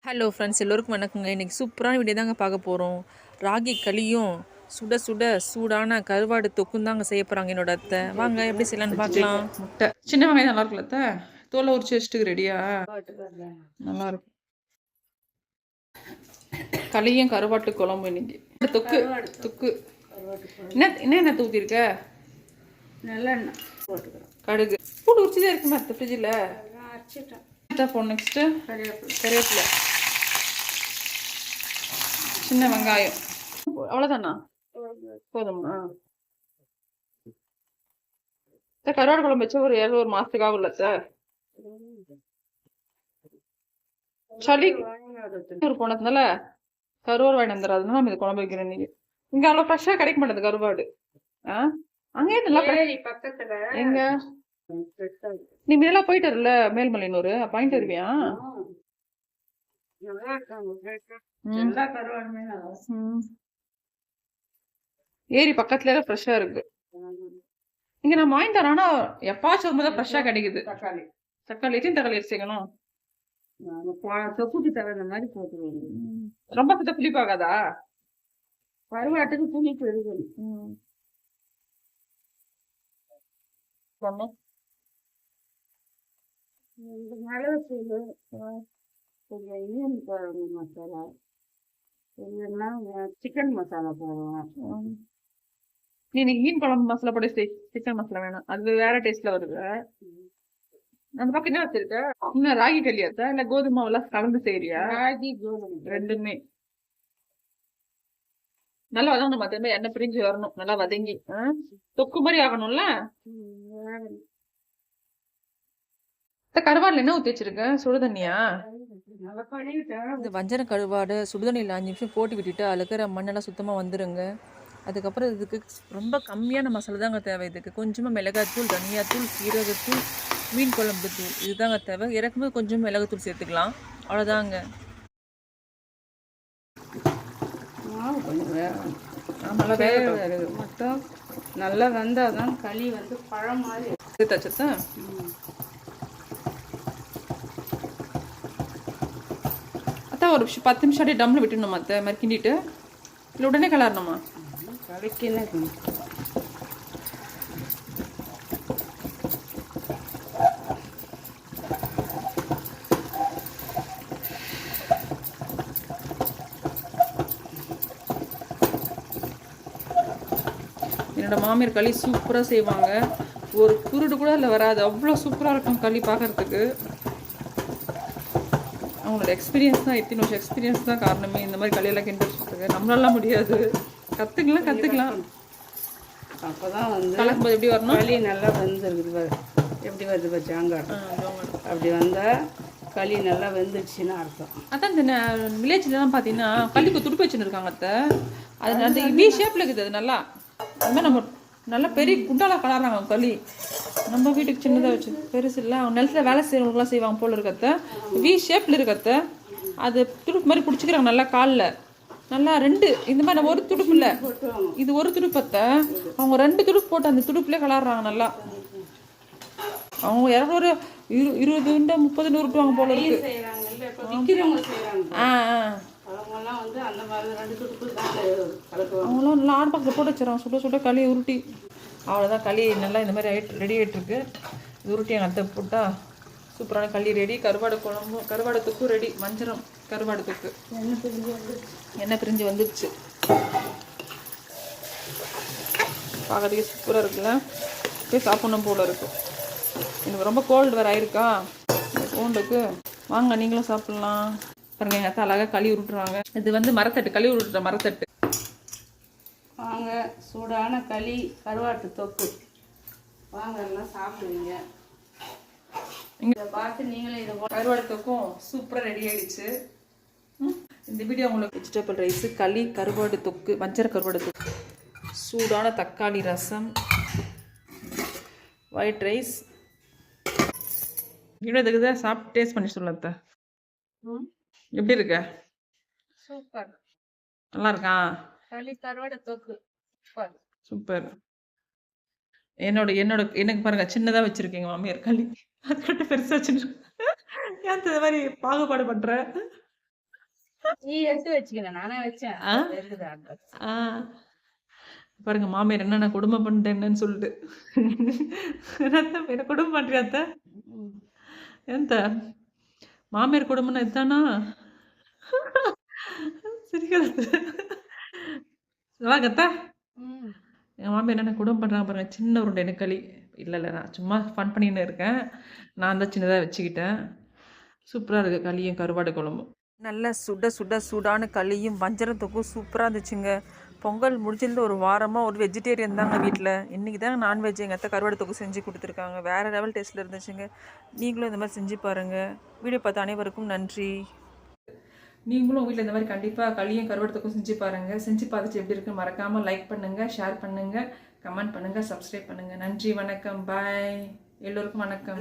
Hello friends, எல்லோருக்கும் வணக்கங்க. இன்றைக்கி சூப்பரான வீடியோ தாங்க பார்க்க போகிறோம். ராகி களியும் சுட சுட சூடான கருவாடு தொக்கும் தாங்க செய்ய போகிறாங்க என்னோட அத்தை. வாங்க எப்படி செய்யலான்னு பார்க்கலாம். முட்டை சின்ன வெங்காயம் நல்லா இருக்குல்ல அத்தை? தோலை உரிச்சு வச்சுட்டு ரெடியா நல்லா இருக்கும். களியும் கருவாட்டு குழம்பு இன்னைக்கு. தொக்கு தொக்கு என்ன தூக்கியிருக்க? நல்லெண்ணெய் போட்டுக்கிறோம். கடுகு பூண்டு உரிச்சுதான் இருக்குமா அத்தை ஃப்ரிட்ஜில்? போன் நெக்ஸ்ட்டு கருவேப்பிலை, சின்ன வெங்காயம், அவ்வளோதானா? போதுமா? கருவாடு குழம்பு வச்சா ஒரு மாசத்துக்கு ஆகும்ல சார்? சளி போனதுனால கருவாடு வாங்கி வந்துடுறதுனால நம்ம இது குழம்பு வைக்கிறேன். நீங்க இங்க அவ்வளவு ஃப்ரெஷ்ஷா கிடைக்க மாட்டேது கருவாடு. அங்கே நல்லா பக்கத்துல எங்க நீ இதெல்லாம் போயிட்டு வரல மேல்மலையனூர் வாங்கிட்டு வருவியா? ஏரி பக்கத்துல எல்லாம் ஃப்ரெஷ்ஷா இருக்கு. இங்க நான் வாங்கிட்டு வரேன். ஆனா எப்பாச்சும் வரும்போது ஃப்ரெஷ்ஷா கிடைக்குது. தக்காளி எத்தனை தக்காளி சேர்க்கணும்? தொப்புக்கு தகுந்த மாதிரி போட்டுருவாங்க. ரொம்ப சுத்த புளிப்பாகாதா? கருவாட்டுக்கு புளிப்பு இருக்கணும். மிளகுத்தூள், கொஞ்சம் மீன் குழம்பு மசாலா, இல்லைன்னா சிக்கன் மசாலா போடுவோம். நீ இன்னைக்கு மீன் குழம்பு மசாலா போட சிக்கன் மசாலா வேணும், அது வேற டேஸ்ட்ல வருது. அந்த பக்கம் என்ன வச்சிருக்க? இன்னும் ராகி களியாத்தா இல்ல கோதுமை எல்லாம் கலந்து செய்யறியா? ராகி கோதுமை ரெண்டுமே நல்லா வதங்கணும். மத்தியமே எண்ணெய் பிரிஞ்சு வரணும், நல்லா வதங்கி தொக்கு மாதிரி ஆகணும்ல. கருவாடுல என்ன ஊத்தி வச்சிருக்க? சுடு தண்ணியா? இந்த வஞ்சர கருவாடு சுடுதண்ணியில் 5 நிமிஷம் போட்டு விட்டுட்டு அதில் இருக்கிற மண்ணெல்லாம் சுத்தமாக வந்துடுங்க. அதுக்கப்புறம் இதுக்கு ரொம்ப கம்மியான மசாலா தாங்க தேவை. இதுக்கு கொஞ்சமாக மிளகாத்தூள், தனியாத்தூள், சீரகத்தூள், மீன் குழம்பு தூள் இதுதாங்க தேவை. இறக்கும்போது கொஞ்சம் மிளகுத்தூள் சேர்த்துக்கலாம், அவ்வளோதாங்க. மாவு கொஞ்சம் வேக மட்டும் நல்லா வெந்தால் தான் களி வந்து பழம் மாதிரி தச்சத்தா. அதான் ஒரு 10 நிமிஷம் அப்படியே டம்ல விட்டுணுமா அத்தை? மாதிரி கிண்டிட்டு இல்லை உடனே கலரணுமா? கலக்கின்னு என்னோட மாமியார் களி சூப்பராக செய்வாங்க. ஒரு குருடு கூட அதில் வராது, அவ்வளோ சூப்பராக இருக்கும் களி பார்க்கறதுக்கு. அவங்களோட எக்ஸ்பீரியன்ஸ் தான், எத்தனை வருஷம் எக்ஸ்பீரியன்ஸ் தான் காரணமே இந்த மாதிரி களியெல்லாம் கிண்டுறதுக்கு. நம்மளாலாம் முடியாது, கற்றுக்கலாம். அப்போ தான் வந்து கலக்கும்போது எப்படி வரணும்? களி நல்லா வெந்துருக்குது. எப்படி வருது பச்சாங்க அப்படி வந்தால் களி நல்லா வெந்துடுச்சுன்னு அர்த்தம். அதான் இந்த வில்லேஜ்லாம் பார்த்தீங்கன்னா களிக்கு துடுப்பு வச்சுன்னு இருக்காங்க அத்தை. அது அந்த வி ஷேப்பில் இருக்குது. அது நல்லா அது மாதிரி நம்ம நல்லா பெரிய குண்டாலாக கலறாங்க களி. நம்ம வீட்டுக்கு சின்னதாக வச்சு பெருசு இல்லை, அவங்க நிலத்தில் வேலை செய்கிறவங்களுக்குலாம் செய்வாங்க போல் இருக்கத்த. வி ஷேப்பில் இருக்கத்த. அது துடுப்பு மாதிரி பிடிச்சிக்கிறாங்க நல்லா காலில். நல்லா ரெண்டு இந்த மாதிரி நம்ம ஒரு துடுப்பு இல்லை, இது ஒரு துடுப்பத்தை அவங்க 2 துடுப்பு போட்டு அந்த துடுப்புலேயே கலறாங்க நல்லா. அவங்க 200 20 30 உருட்டுவாங்க போல இருக்கு. அவங்களாம் நல்லா ஆடு பக்கத்தில் போட்டு வச்சுறாங்க, சுட சுட களியை உருட்டி. அவ்வளோதான், களி நல்லா இந்த மாதிரி ரெடி ஆகிட்டுருக்கு. இது உருட்டி எங்கள் அத்தை போட்டால் சூப்பரான களி ரெடி. கருவாடு குழம்பும் கருவாடு தொக்கும் ரெடி. மஞ்சரம் கருவாடு தொக்கு எண்ணெய் பிரிஞ்சு வந்துடுச்சு. பார்க்கறதுக்கே சூப்பராக இருக்குல்ல, போய் சாப்பிடணும் போல இருக்கு. எனக்கு ரொம்ப கோல்டு வேறு ஆயிருக்கா இந்த கோல்டுக்கு. வாங்க நீங்களும் சாப்பிட்லாம். பாருங்க எங்கள் அத்தை அழகாக களி உருட்டுறாங்க. இது வந்து மரத்தட்டு, களி உருட்டுற மரத்தட்டு. வாங்க சூடான களி கருவாட்டு தொக்கு வாங்க எல்லாம் சாப்பிடுவீங்க. இங்கே பார்த்து நீங்களே இதை கருவாடு தொக்கும் சூப்பராக ரெடி ஆகிடுச்சு. இந்த வீடியோ உங்களுக்கு வெஜிடபிள் ரைஸு, களி, கருவாடு தொக்கு, வஞ்சர கருவாடு தொக்கு, சூடான தக்காளி ரசம், ஒயிட் ரைஸ். இவ்வளோதுக்கு தான் சாப்பிட்டு டேஸ்ட் பண்ணி சொல்லத்த. எப்படி இருக்க? சூப்பர், நல்லா இருக்கா? களி கருவாடு தொக்கு சூப்பர். எனக்கு பாருங்க சின்னதாக வச்சிருக்கீங்க மாமியார் களி, அது பெருசாக வச்சுருக்கேன். ஏன் இந்த மாதிரி பாகுபாடு பண்ற? நீ எடுத்து வச்சுக்கணும், நானே வச்சேன். ஆ இருக்குதா? ஆ பாருங்க மாமியார் என்னென்ன கொடுமை பண்ணிட்டேன்னு சொல்லிட்டு. என்ன கொடுமை பண்ணுறியா அத்தை? ஏன்த்த மாமியார் கொடுமைன்னா இதுதானா? சிரிக்கிறது. வாங்க அத்தை. என் மாமியார் என்னென்ன கொடுமை பண்ணுறாங்க பாருங்க. சின்ன உருண்டை எனக்கு களி. இல்லை நான் சும்மா ஃபன் பண்ணின்னு இருக்கேன். நான் தான் சின்னதாக வச்சுக்கிட்டேன். சூப்பராக இருக்குது களியும் கருவாடு குழம்பும். நல்ல சூடான களியும் வஞ்சரத்துக்கும் சூப்பராக இருந்துச்சுங்க. பொங்கல் முடிஞ்சிருந்து ஒரு வாரமாக ஒரு வெஜிடேரியன் தாங்க வீட்டில். இன்றைக்கி தாங்க நான்வெஜ் எங்கள் அத்தை கருவாடு தொக்கு செஞ்சு கொடுத்துருக்காங்க. வேறு லெவல் டேஸ்ட்டில் இருந்துச்சுங்க. நீங்களும் இந்த மாதிரி செஞ்சு பாருங்கள். வீடியோ பார்த்த அனைவருக்கும் நன்றி. நீங்களும் வீட்டில் இந்த மாதிரி கண்டிப்பாக களியும் கருவாடு தொக்கும் செஞ்சு பாருங்கள். செஞ்சு பார்த்துட்டு எப்படி இருக்குன்னு மறக்காமல் லைக் பண்ணுங்கள், ஷேர் பண்ணுங்கள், கமெண்ட் பண்ணுங்கள், சப்ஸ்கிரைப் பண்ணுங்கள். நன்றி, வணக்கம், பாய். எல்லோருக்கும் வணக்கம்.